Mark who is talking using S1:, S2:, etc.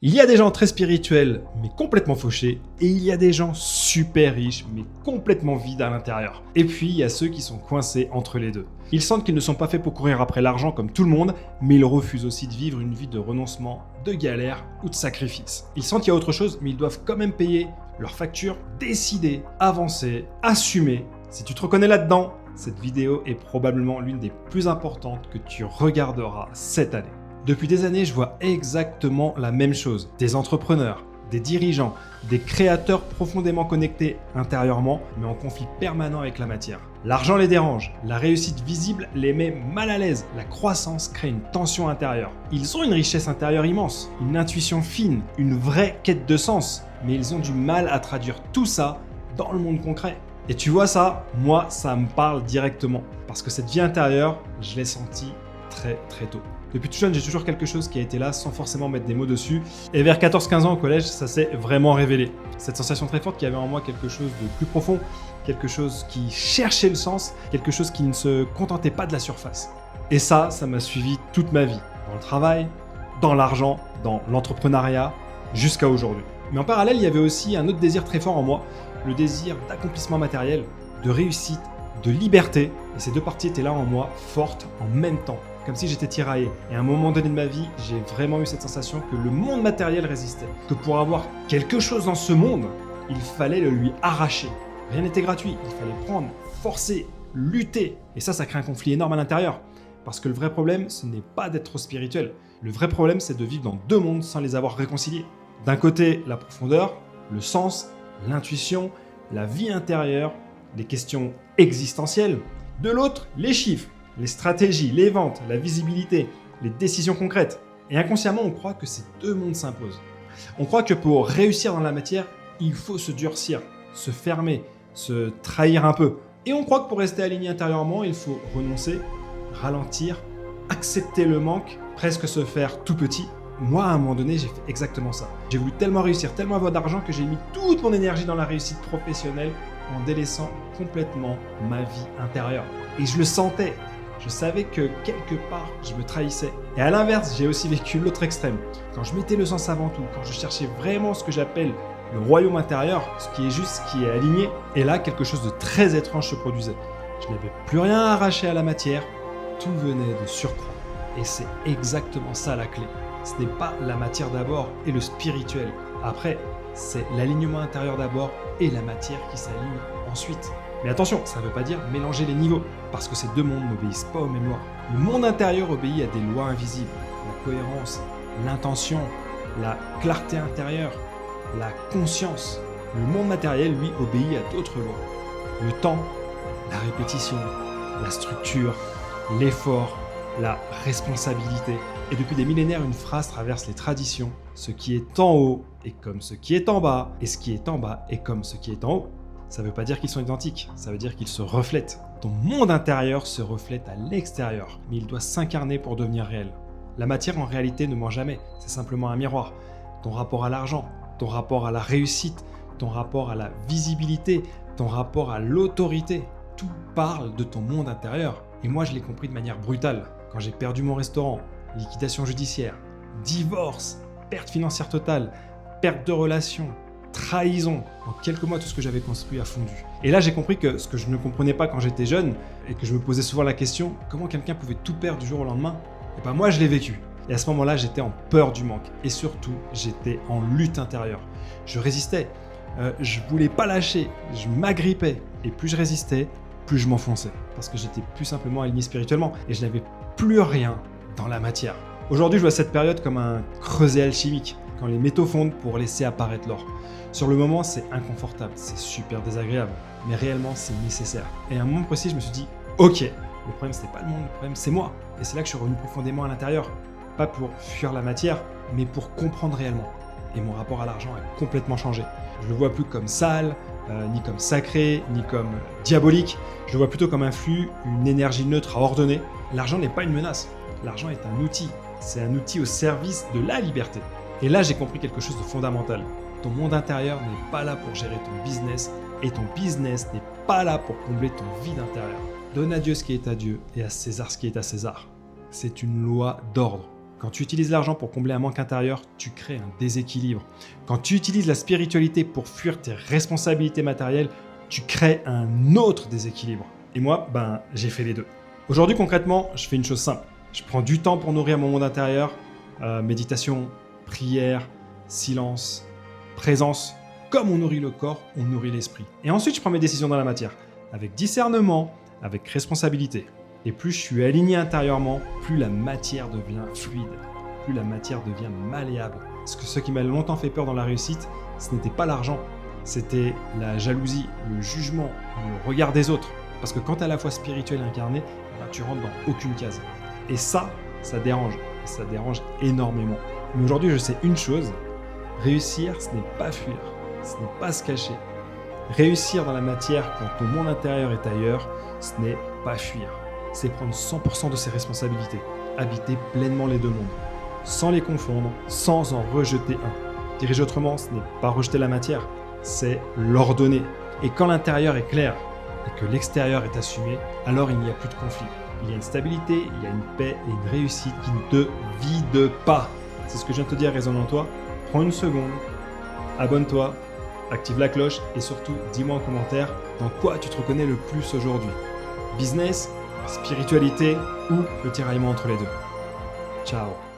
S1: Il y a des gens très spirituels, mais complètement fauchés, et il y a des gens super riches, mais complètement vides à l'intérieur. Et puis, il y a ceux qui sont coincés entre les deux. Ils sentent qu'ils ne sont pas faits pour courir après l'argent comme tout le monde, mais ils refusent aussi de vivre une vie de renoncement, de galère ou de sacrifice. Ils sentent qu'il y a autre chose, mais ils doivent quand même payer leurs factures, décider, avancer, assumer. Si tu te reconnais là-dedans, cette vidéo est probablement l'une des plus importantes que tu regarderas cette année. Depuis des années, je vois exactement la même chose. Des entrepreneurs, des dirigeants, des créateurs profondément connectés intérieurement, mais en conflit permanent avec la matière. L'argent les dérange, la réussite visible les met mal à l'aise, la croissance crée une tension intérieure. Ils ont une richesse intérieure immense, une intuition fine, une vraie quête de sens, mais ils ont du mal à traduire tout ça dans le monde concret. Et tu vois ça, moi, ça me parle directement, parce que cette vie intérieure, je l'ai sentie très tôt. Depuis tout jeune, j'ai toujours quelque chose qui a été là sans forcément mettre des mots dessus. Et vers 14-15 ans au collège, ça s'est vraiment révélé. Cette sensation très forte qu'il y avait en moi quelque chose de plus profond, quelque chose qui cherchait le sens, quelque chose qui ne se contentait pas de la surface. Et ça m'a suivi toute ma vie. Dans le travail, dans l'argent, dans l'entrepreneuriat, jusqu'à aujourd'hui. Mais en parallèle, il y avait aussi un autre désir très fort en moi, le désir d'accomplissement matériel, de réussite, de liberté. Et ces deux parties étaient là en moi, fortes en même temps. Comme si j'étais tiraillé. Et à un moment donné de ma vie, j'ai vraiment eu cette sensation que le monde matériel résistait. Que pour avoir quelque chose dans ce monde, il fallait le lui arracher. Rien n'était gratuit, il fallait prendre, forcer, lutter. Et ça crée un conflit énorme à l'intérieur. Parce que le vrai problème, ce n'est pas d'être trop spirituel. Le vrai problème, c'est de vivre dans deux mondes sans les avoir réconciliés. D'un côté, la profondeur, le sens, l'intuition, la vie intérieure, les questions existentielles. De l'autre, les chiffres, les stratégies, les ventes, la visibilité, les décisions concrètes. Et inconsciemment, on croit que ces deux mondes s'imposent. On croit que pour réussir dans la matière, il faut se durcir, se fermer, se trahir un peu. Et on croit que pour rester aligné intérieurement, il faut renoncer, ralentir, accepter le manque, presque se faire tout petit. Moi, à un moment donné, j'ai fait exactement ça. J'ai voulu tellement réussir, tellement avoir d'argent que j'ai mis toute mon énergie dans la réussite professionnelle en délaissant complètement ma vie intérieure. Et je le sentais. Je savais que quelque part, je me trahissais. Et à l'inverse, j'ai aussi vécu l'autre extrême. Quand je mettais le sens avant tout, quand je cherchais vraiment ce que j'appelle le royaume intérieur, ce qui est juste, ce qui est aligné, et là, quelque chose de très étrange se produisait. Je n'avais plus rien à arracher à la matière, tout venait de surcroît. Et c'est exactement ça la clé. Ce n'est pas la matière d'abord et le spirituel. Après, c'est l'alignement intérieur d'abord et la matière qui s'aligne ensuite. Mais attention, ça ne veut pas dire mélanger les niveaux, parce que ces deux mondes n'obéissent pas aux mémoires. Le monde intérieur obéit à des lois invisibles, la cohérence, l'intention, la clarté intérieure, la conscience. Le monde matériel, lui, obéit à d'autres lois. Le temps, la répétition, la structure, l'effort, la responsabilité. Et depuis des millénaires, une phrase traverse les traditions. Ce qui est en haut est comme ce qui est en bas, et ce qui est en bas est comme ce qui est en haut. Ça ne veut pas dire qu'ils sont identiques, ça veut dire qu'ils se reflètent. Ton monde intérieur se reflète à l'extérieur, mais il doit s'incarner pour devenir réel. La matière en réalité ne ment jamais, c'est simplement un miroir. Ton rapport à l'argent, ton rapport à la réussite, ton rapport à la visibilité, ton rapport à l'autorité, tout parle de ton monde intérieur. Et moi je l'ai compris de manière brutale. Quand j'ai perdu mon restaurant, liquidation judiciaire, divorce, perte financière totale, perte de relations, trahison. En quelques mois, tout ce que j'avais construit a fondu. Et là, j'ai compris que ce que je ne comprenais pas quand j'étais jeune, et que je me posais souvent la question, comment quelqu'un pouvait tout perdre du jour au lendemain? Et ben moi, je l'ai vécu. Et à ce moment-là, j'étais en peur du manque. Et surtout, j'étais en lutte intérieure. Je résistais. Je voulais pas lâcher. Je m'agrippais. Et plus je résistais, plus je m'enfonçais. Parce que j'étais plus simplement aligné spirituellement. Et je n'avais plus rien dans la matière. Aujourd'hui, je vois cette période comme un creuset alchimique, quand les métaux fondent pour laisser apparaître l'or. Sur le moment, c'est inconfortable, c'est super désagréable, mais réellement, c'est nécessaire. Et à un moment précis, je me suis dit, ok, le problème, ce n'est pas le monde, le problème, c'est moi. Et c'est là que je suis revenu profondément à l'intérieur. Pas pour fuir la matière, mais pour comprendre réellement. Et mon rapport à l'argent a complètement changé. Je le vois plus comme sale, ni comme sacré, ni comme diabolique. Je le vois plutôt comme un flux, une énergie neutre à ordonner. L'argent n'est pas une menace. L'argent est un outil. C'est un outil au service de la liberté. Et là, j'ai compris quelque chose de fondamental. Ton monde intérieur n'est pas là pour gérer ton business et ton business n'est pas là pour combler ton vide intérieur. Donne à Dieu ce qui est à Dieu et à César ce qui est à César. C'est une loi d'ordre. Quand tu utilises l'argent pour combler un manque intérieur, tu crées un déséquilibre. Quand tu utilises la spiritualité pour fuir tes responsabilités matérielles, tu crées un autre déséquilibre. Et moi, j'ai fait les deux. Aujourd'hui, concrètement, je fais une chose simple. Je prends du temps pour nourrir mon monde intérieur, méditation, prière, silence, présence. Comme on nourrit le corps, on nourrit l'esprit. Et ensuite, je prends mes décisions dans la matière, avec discernement, avec responsabilité. Et plus je suis aligné intérieurement, plus la matière devient fluide, plus la matière devient malléable. Parce que ce qui m'a longtemps fait peur dans la réussite, ce n'était pas l'argent, c'était la jalousie, le jugement, le regard des autres. Parce que quand tu es à la fois spirituel et incarné, tu rentres dans aucune case. Et ça dérange. Et ça dérange énormément. Mais aujourd'hui, je sais une chose, réussir, ce n'est pas fuir, ce n'est pas se cacher. Réussir dans la matière quand ton monde intérieur est ailleurs, ce n'est pas fuir. C'est prendre 100% de ses responsabilités, habiter pleinement les deux mondes, sans les confondre, sans en rejeter un. Diriger autrement, ce n'est pas rejeter la matière, c'est l'ordonner. Et quand l'intérieur est clair et que l'extérieur est assumé, alors il n'y a plus de conflit. Il y a une stabilité, il y a une paix et une réussite qui ne te vide pas. C'est ce que je viens de te dire résonne en toi. Prends une seconde, abonne-toi, active la cloche et surtout dis-moi en commentaire dans quoi tu te reconnais le plus aujourd'hui. Business, spiritualité ou le tiraillement entre les deux. Ciao.